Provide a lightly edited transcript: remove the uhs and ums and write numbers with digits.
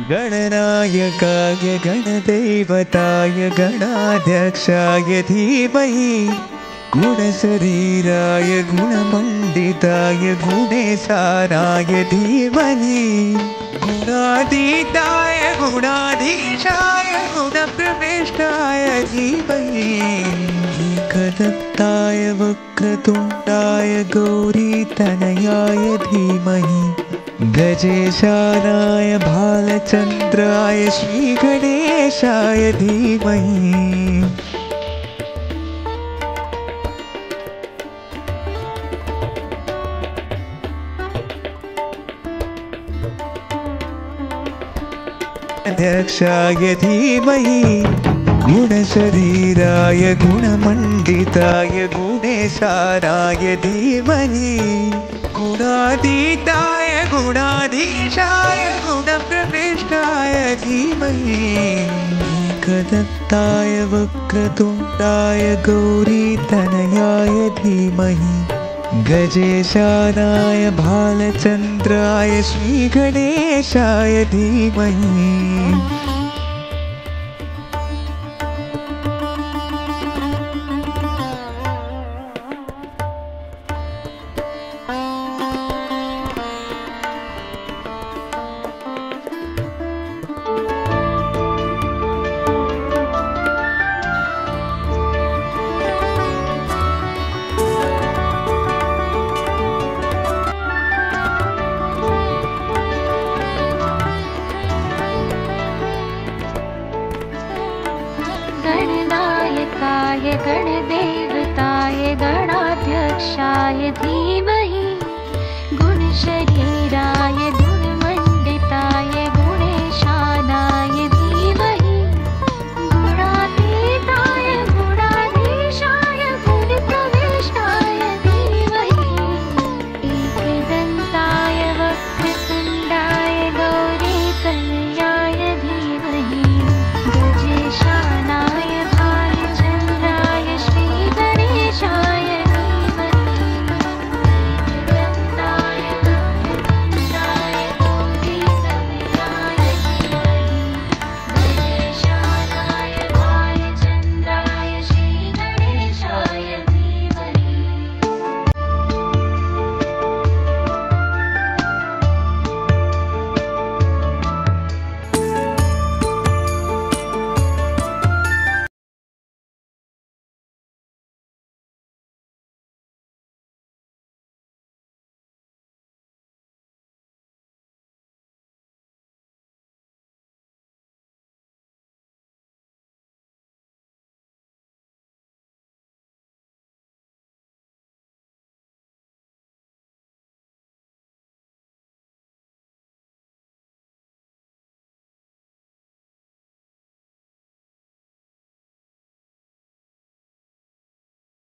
गणनायकाय गणदेवताय गणाध्यक्षाय धीमहि गुणशरीराय गुणमण्डिताय गुणेशानाय धीमहि गुणातीताय गुणाधीशाय गुणप्रविष्टाय धीमहि एकदन्ताय वक्रतुण्डाय गौरीतनयाय धीमहि गजेशानाय भालचन्द्राय श्रीगणेशाय धीमहि अध्यक्षाय धीमहि गुणशरीराय गुणमण्डिताय गुणेशानाय धीमहि गुणातीताय गुणाधीशाय गुणप्रविष्टाय धीमहि एकदन्ताय वक्रतुण्डाय गौरीतनयाय धीमहि गजेशानाय भालचन्द्राय श्रीगणेशाय धीमहि गणनायकाय गणदेवताय गणाध्यक्षाय धीमहि गुणशरीराय